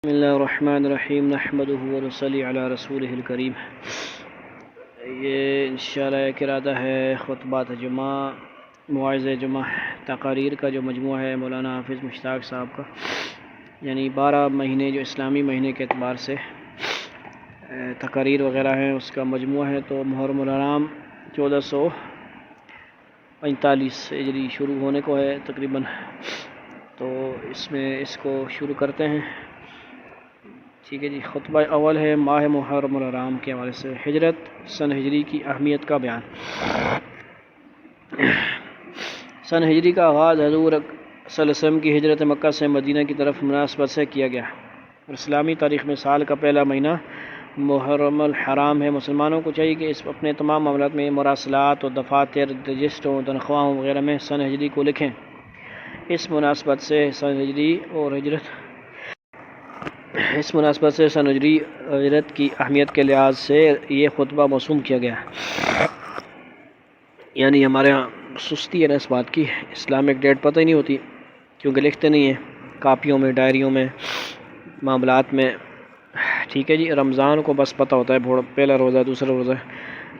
بسم اللہ الرحمن الرحیم نحمدہ ونصلی علی رسولہ الکریم۔ یہ انشاءاللہ ایک ارادہ ہے خطبات جمعہ، مواعظ جمعہ، تقاریر کا جو مجموعہ ہے مولانا حافظ مشتاق صاحب کا، یعنی 12 مہینے جو اسلامی مہینے کے اعتبار سے تقاریر وغیرہ ہیں اس کا مجموعہ ہے۔ تو محرم الحرام 1445 ہجری شروع ہونے کو ہے تقریباً، تو اس کو شروع کرتے ہیں۔ ٹھیک ہے جی۔ خطبہ اول ہے ماہ محرم الحرام کے حوالے سے، ہجرت سن ہجری کی اہمیت کا بیان۔ سن ہجری کا آغاز حضور صلی اللہ علیہ وسلم کی ہجرت مکہ سے مدینہ کی طرف مناسبت سے کیا گیا اور اسلامی تاریخ میں سال کا پہلا مہینہ محرم الحرام ہے۔ مسلمانوں کو چاہیے کہ اپنے تمام معاملات میں مراسلات اور دفاتر، رجسٹروں، تنخواہوں وغیرہ میں سن ہجری کو لکھیں۔ اس مناسبت سے سن ہجری ہجرت کی اہمیت کے لحاظ سے یہ خطبہ موسوم کیا گیا۔ یعنی ہمارے ہاں سستی ہے نا اس بات کی، اسلامک ڈیٹ پتہ ہی نہیں ہوتی کیونکہ لکھتے نہیں ہیں کاپیوں میں، ڈائریوں میں، معاملات میں۔ ٹھیک ہے جی۔ رمضان کو بس پتہ ہوتا ہے پہلا روزہ، دوسرا روزہ،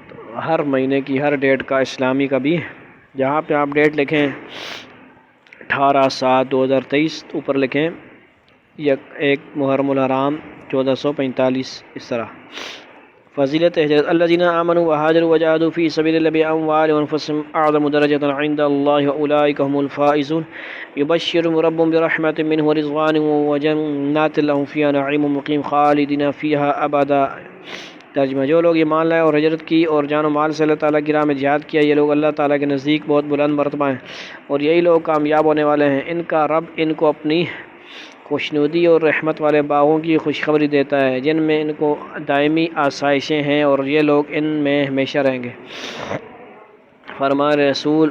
تو ہر مہینے کی ہر ڈیٹ کا اسلامی کا بھی جہاں پہ آپ ڈیٹ لکھیں 18/7/2023 اوپر لکھیں 1 محرم الحرام 1445، اس طرح۔ فضیلت ہجرت: الذین آمنوا وہاجروا وجاہدوا فی سبیل اللہ باموالہم وانفسہم اعظم درجۃ عند اللہ واولئک هم الفائزون یبشرهم ربهم برحمۃ منہ ورضوان وجنات لهم فیہا نعیم مقیم خالدین فیہا ابدا۔ ترجمہ: جو لوگ ایمان لائے اور ہجرت کی اور جان و مال سے اللہ تعالیٰ کی راہ میں جہاد کیا، یہ لوگ اللہ تعالیٰ کے نزدیک بہت بلند مرتبہ ہیں اور یہی لوگ کامیاب ہونے والے ہیں۔ ان کا رب ان کو اپنی خوشنودی اور رحمت والے باغوں کی خوشخبری دیتا ہے جن میں ان کو دائمی آسائشیں ہیں اور یہ لوگ ان میں ہمیشہ رہیں گے۔ فرمان رسول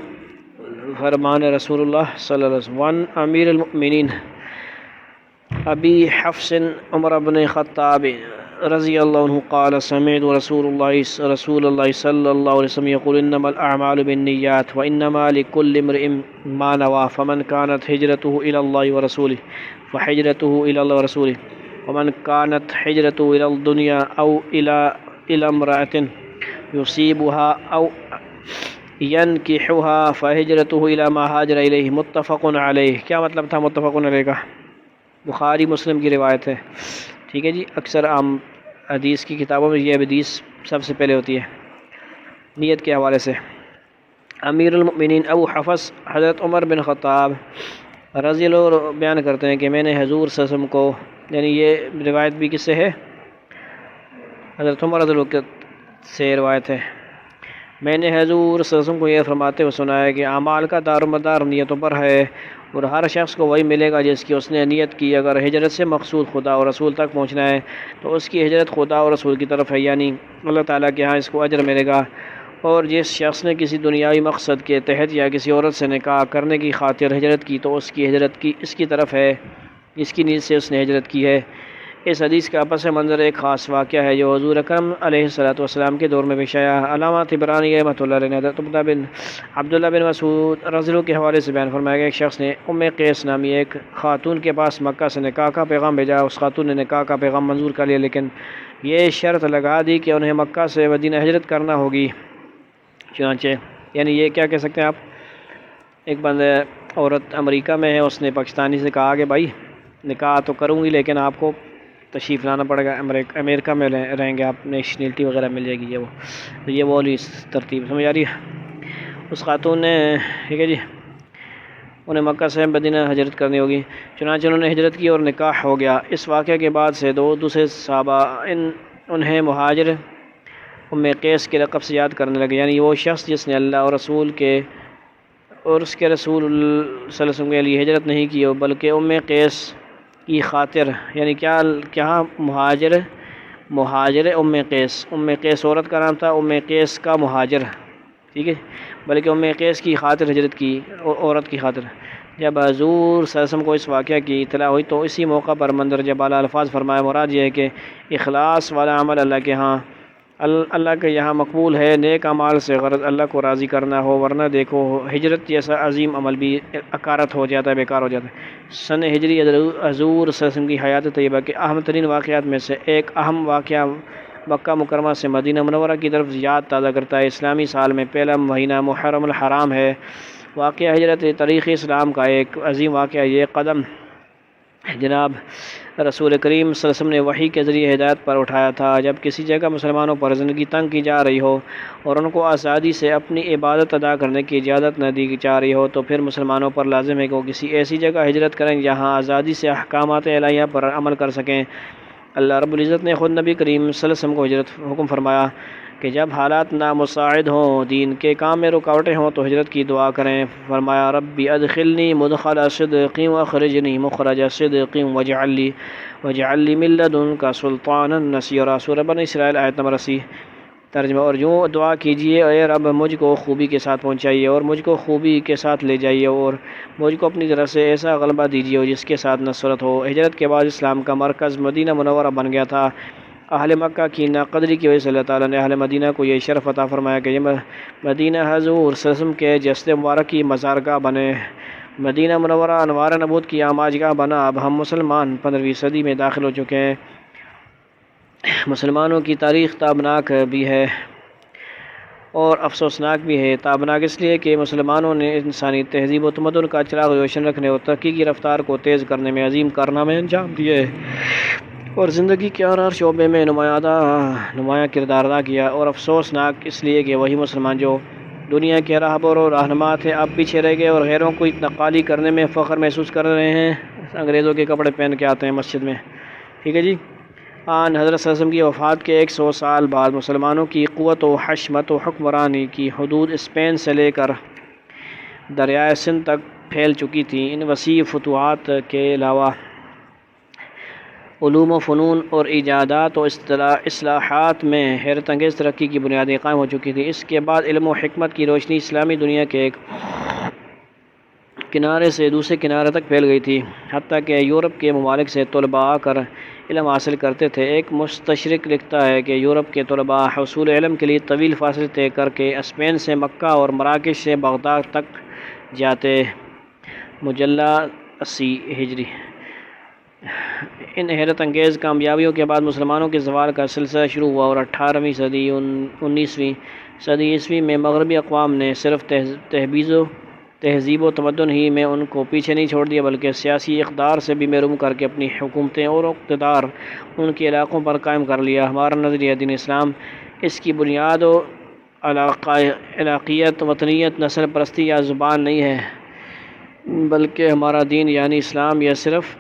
اللہ صلی اللہ علیہ وسلم: وعن امیر المؤمنین ابی حفص عمر بن خطاب رضی اللہ عنہ قال سمعت رسول اللہ صلی اللہ علیہ وسلم یقول انما الاعمال بالنیات وانما لکل امرئ ما نوى فمن كانت هجرته الى الله ورسوله فحجرته الى الله ورسوله ومن كانت هجرته الى الدنيا او الى امرأة يصيبها او ينكحها فهجرته الى ما هاجر اليه متفق علیہ۔ کیا مطلب تھا متفق علیہ کا؟ بخاری مسلم کی روایت ہے۔ ٹھیک ہے جی۔ اکثر عام حدیث کی کتابوں میں یہ حدیث سب سے پہلے ہوتی ہے نیت کے حوالے سے۔ امیر المؤمنین ابو حفص حضرت عمر بن خطاب رضی اللہ عنہ بیان کرتے ہیں کہ میں نے حضور صلی اللہ علیہ وسلم کو، یعنی یہ روایت بھی کس سے ہے؟ حضرت عمر رضی اللہ عنہ سے روایت ہے۔ میں نے حضور صلی اللہ علیہ وسلم کو یہ فرماتے ہوئے سنا ہے کہ اعمال کا دار و مدار نیتوں پر ہے اور ہر شخص کو وہی ملے گا جس کی اس نے نیت کی۔ اگر ہجرت سے مقصود خدا اور رسول تک پہنچنا ہے تو اس کی ہجرت خدا اور رسول کی طرف ہے، یعنی اللہ تعالیٰ کے ہاں اس کو اجر ملے گا۔ اور جس شخص نے کسی دنیاوی مقصد کے تحت یا کسی عورت سے نکاح کرنے کی خاطر ہجرت کی تو اس کی ہجرت اس کی طرف ہے، اس کی نیت سے اس نے ہجرت کی ہے۔ اس حدیث کا پس منظر ایک خاص واقعہ ہے جو حضور اکرم علیہ السلام کے دور میں پیش آیا۔ علامہ طبرانی رحمۃ اللہ علیہ نے حضرت عبداللہ بن مسعود رضی اللہ عنہ کے حوالے سے بیان فرمایا کہ ایک شخص نے قیس نامی ایک خاتون کے پاس مکہ سے نکاح کا پیغام بھیجا۔ اس خاتون نے نکاح کا پیغام منظور کر لیا لیکن یہ شرط لگا دی کہ انہیں مکہ سے مدینہ ہجرت کرنا ہوگی۔ چنانچہ یعنی یہ کیا کہہ سکتے ہیں آپ، ایک بندہ عورت امریکہ میں ہے، اس نے پاکستانی سے کہا کہ بھائی نکاح تو کروں گی لیکن آپ کو تشریف لانا پڑے گا، امریکہ میں رہیں گے آپ، نیشنلٹی وغیرہ مل جائے گی۔ یہ وہ والی ترتیب سمجھ آ رہی ہے۔ اس خاتون نے، ٹھیک ہے جی، انہیں مکہ سے مدینہ ہجرت کرنی ہوگی، چنانچہ انہوں نے ہجرت کی اور نکاح ہو گیا۔ اس واقعے کے بعد سے دوسرے صحابہ انہیں مہاجر قیس کے لقب سے یاد کرنے لگے، یعنی وہ شخص جس نے اللہ اور رسول کے اور اس کے رسول صلی اللہ علیہ وسلم کے لیے ہجرت نہیں کی بلکہ قیس کی خاطر، یعنی کیا مہاجر قیس عورت کا نام تھا، قیس کا مہاجر، ٹھیک ہے، بلکہ قیس کی خاطر ہجرت کی، عورت کی خاطر۔ جب حضور صلی اللہ علیہ وسلم کو اس واقعہ کی اطلاع ہوئی تو اسی موقع پر مندرجہ بالا الفاظ فرمایا۔ مراد یہ ہے کہ اخلاص والا عمل اللہ کے ہاں اللہ کے یہاں مقبول ہے، نیک اعمال سے غرض اللہ کو راضی کرنا ہو، ورنہ دیکھو ہجرت جیسا عظیم عمل بھی اکارت ہو جاتا ہے، بیکار ہو جاتا ہے۔ سن ہجری حضور صلی اللہ علیہ وسلم کی حیات طیبہ کے اہم ترین واقعات میں سے ایک اہم واقعہ مکہ مکرمہ سے مدینہ منورہ کی طرف یاد تازہ کرتا ہے۔ اسلامی سال میں پہلا مہینہ محرم الحرام ہے۔ واقعہ ہجرت تاریخ اسلام کا ایک عظیم واقعہ یہ قدم جناب رسول کریم صلی اللہ علیہ وسلم نے وحی کے ذریعے ہدایت پر اٹھایا تھا۔ جب کسی جگہ مسلمانوں پر زندگی تنگ کی جا رہی ہو اور ان کو آزادی سے اپنی عبادت ادا کرنے کی اجازت نہ دی جا رہی ہو تو پھر مسلمانوں پر لازم ہے کہ وہ کسی ایسی جگہ ہجرت کریں جہاں آزادی سے احکامات الہیہ پر عمل کر سکیں۔ اللہ رب العزت نے خود نبی کریم صلی اللہ علیہ وسلم کو ہجرت حکم فرمایا کہ جب حالات نامساعد ہوں، دین کے کام میں رکاوٹیں ہوں تو ہجرت کی دعا کریں۔ فرمایا ربی ادخلنی مدخل صدق واخرجنی مخرج صدق واجعل لی من لدنک سلطانا نصیرا۔ سورہ بنی اسرائیل آیت نمبر 80۔ ترجمہ، اور یوں دعا کیجئے اے رب مجھ کو خوبی کے ساتھ پہنچائیے اور مجھ کو خوبی کے ساتھ لے جائیے اور مجھ کو اپنی طرف سے ایسا غلبہ دیجیے جس کے ساتھ نصرت ہو۔ ہجرت کے بعد اسلام کا مرکز مدینہ منورہ بن گیا تھا۔ اہل مکہ کی ناقدری کی وجہ سے اللہ تعالیٰ نے اہل مدینہ کو یہ شرف عطا فرمایا کہ یہ مدینہ حضور صلی اللہ علیہ وسلم کے جسد مبارک کی مزارگاہ بنے۔ مدینہ منورہ انوار نبوت کی آماجگاہ بنا۔ اب ہم مسلمان 15ویں صدی میں داخل ہو چکے ہیں۔ مسلمانوں کی تاریخ تابناک بھی ہے اور افسوسناک بھی ہے۔ تابناک اس لیے کہ مسلمانوں نے انسانی تہذیب و تمدن کا چراغ روشن رکھنے اور ترقی کی رفتار کو تیز کرنے میں عظیم کارنامے انجام دیے اور زندگی کے ہر شعبے میں نمایاں کردار ادا کیا۔ اور افسوسناک اس لیے کہ وہی مسلمان جو دنیا کے راہبر اور رہنما تھے اب پیچھے رہ گئے اور غیروں کو نقالی کرنے میں فخر محسوس کر رہے ہیں، انگریزوں کے کپڑے پہن کے آتے ہیں مسجد میں۔ ٹھیک ہے جی۔ آن حضرت صلی اللہ علیہ وسلم کی وفات کے 100 سال بعد مسلمانوں کی قوت و حشمت و حکمرانی کی حدود اسپین سے لے کر دریائے سندھ تک پھیل چکی تھیں۔ ان وسیع فتوحات کے علاوہ علوم و فنون اور ایجادات و اصلاحات میں حیرت انگیز ترقی کی بنیادیں قائم ہو چکی تھیں۔ اس کے بعد علم و حکمت کی روشنی اسلامی دنیا کے ایک کنارے سے دوسرے کنارے تک پھیل گئی تھی، حتیٰ کہ یورپ کے ممالک سے طلباء آ کر علم حاصل کرتے تھے۔ ایک مستشرق لکھتا ہے کہ یورپ کے طلباء حصول علم کے لیے طویل فاصلے طے کر کے اسپین سے مکہ اور مراکش سے بغداد تک جاتے۔ مجلہ 80 ہجری۔ ان حیرت انگیز کامیابیوں کے بعد مسلمانوں کے زوال کا سلسلہ شروع ہوا اور 18ویں صدی 19ویں صدی عیسوی میں مغربی اقوام نے صرف تہذیب و تمدن ہی میں ان کو پیچھے نہیں چھوڑ دیا بلکہ سیاسی اقدار سے بھی محروم کر کے اپنی حکومتیں اور اقتدار ان کے علاقوں پر قائم کر لیا۔ ہمارا نظریہ دین اسلام اس کی بنیاد و علاقیت، وطنیت، نسل پرستی یا زبان نہیں ہے، بلکہ ہمارا دین یعنی اسلام یہ صرف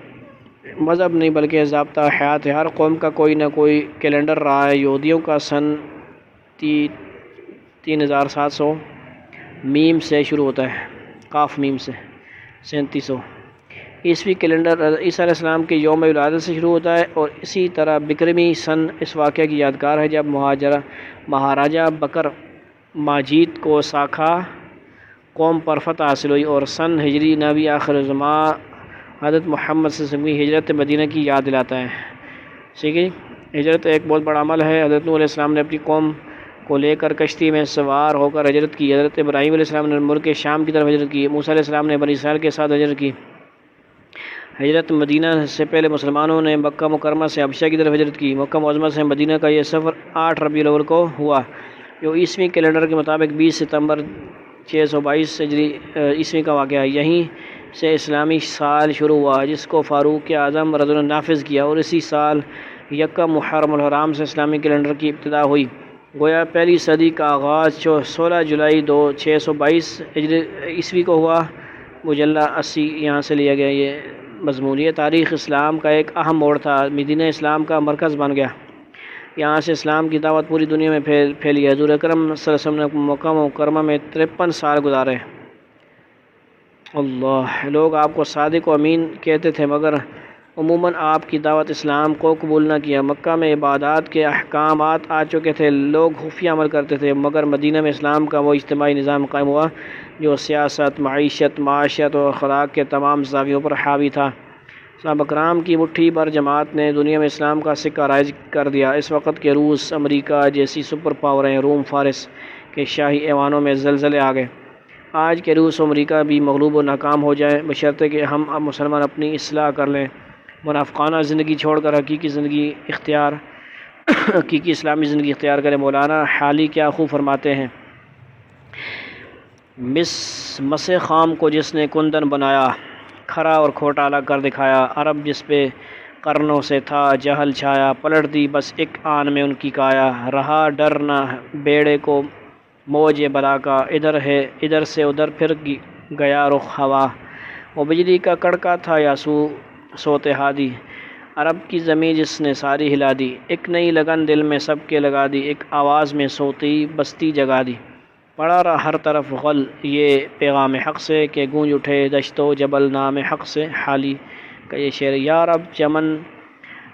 مذہب نہیں بلکہ ضابطہ حیات ہے۔ ہر قوم کا کوئی نہ کوئی کیلنڈر رہا ہے۔ یہودیوں کا سن 3700 میم سے شروع ہوتا ہے، قاف میم سے 3700۔ عیسوی کیلنڈر عیسیٰ علیہ السلام کے یوم ولادت سے شروع ہوتا ہے اور اسی طرح بکرمی سن اس واقعہ کی یادگار ہے جب مہاراجہ بکر ماجید کو ساکھا قوم پر فتح حاصل ہوئی، اور سن ہجری نبی آخر الزماں حضرت محمد صلی اللہ علیہ وسلم کی ہجرت مدینہ کی یاد دلاتا ہے۔ ٹھیک ہے، ہجرت ایک بہت بڑا عمل ہے۔ حضرت نوح علیہ السلام نے اپنی قوم کو لے کر کشتی میں سوار ہو کر ہجرت کی۔ حضرت ابراہیم علیہ السلام نے ملک شام کی طرف ہجرت کی۔ موسیٰ علیہ السلام نے بنی اسرائیل کے ساتھ ہجرت کی۔ ہجرت مدینہ سے پہلے مسلمانوں نے مکہ مکرمہ سے حبشہ کی طرف ہجرت کی۔ مکہ معظمہ سے مدینہ کا یہ سفر 8 ربیع الاول کو ہوا، جو عیسوی کیلنڈر کے مطابق 20 ستمبر 622 عیسوی کا واقعہ ہے۔ یہیں سے اسلامی سال شروع ہوا جس کو فاروق اعظم رضی اللہ عنہ نے نافذ کیا، اور اسی سال یکم محرم الحرام سے اسلامی کیلنڈر کی ابتدا ہوئی۔ گویا پہلی صدی کا آغاز 16 جولائی 622 عیسوی کو ہوا۔ مجلہ 80 یہاں سے لیا گیا یہ مضمون۔ یہ تاریخ اسلام کا ایک اہم موڑ تھا۔ مدینہ اسلام کا مرکز بن گیا، یہاں سے اسلام کی دعوت پوری دنیا میں پھیلی۔ حضور اکرم صلی اللہ علیہ وسلم نے مکہ مکرمہ میں 53 سال گزارے۔ اللہ، لوگ آپ کو صادق و امین کہتے تھے مگر عموماً آپ کی دعوت اسلام کو قبول نہ کیا۔ مکہ میں عبادات کے احکامات آ چکے تھے، لوگ خفیہ عمل کرتے تھے، مگر مدینہ میں اسلام کا وہ اجتماعی نظام قائم ہوا جو سیاست، معیشت، معاشیت اور اخلاق کے تمام زاویوں پر حاوی تھا۔ صحابہ کرام کی مٹھی بھر جماعت نے دنیا میں اسلام کا سکہ رائج کر دیا۔ اس وقت کے روس، امریکہ جیسی سپر پاوریں روم فارس کے شاہی ایوانوں میں زلزلے آ گئے۔ آج کے روس و امریکہ بھی مغلوب و ناکام ہو جائیں، بشرطے کہ ہم اب مسلمان اپنی اصلاح کر لیں، منافقانہ زندگی چھوڑ کر حقیقی اسلامی زندگی اختیار کریں۔ مولانا حالی کیا خوب فرماتے ہیں، مس خام کو جس نے کندن بنایا، کھرا اور کھوٹا الگ کر دکھایا، عرب جس پہ قرنوں سے تھا جہل چھایا، پلٹ دی بس ایک آن میں ان کی کایا، رہا ڈر نہ بیڑے کو موج بلا کا، ادھر سے ادھر پھر گیا رخ ہوا، وہ بجلی کا کڑکا تھا یا سوتے ہادی، عرب کی زمین جس نے ساری ہلا دی، ایک نئی لگن دل میں سب کے لگا دی، ایک آواز میں سوتی بستی جگا دی، پڑا رہا ہر طرف غل یہ پیغام حق سے، کہ گونج اٹھے دشت و جبل نام حق سے، حالی کا یہ شعر۔ یا رب چمن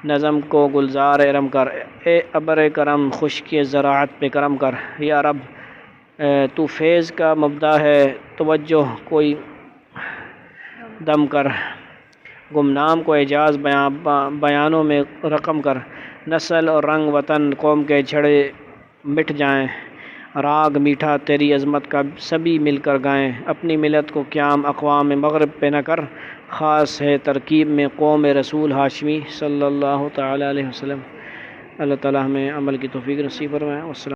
نظم کو گلزار ارم کر، اے ابر کرم خشکی زراعت پہ کرم کر، یا رب تو فیض کا مبدا ہے توجہ کوئی دم کر، گمنام کو اعجاز بیانوں میں رقم کر، نسل اور رنگ وطن قوم کے جھڑے مٹ جائیں، راگ میٹھا تیری عظمت کا سبھی مل کر گائیں، اپنی ملت کو قیام اقوام مغرب پہ نہ کر، خاص ہے ترکیب میں قوم رسول ہاشمی صلی اللہ تعالی علیہ وسلم۔ اللہ تعالی ہمیں عمل کی توفیق نصیب فرمائے۔ والسلام۔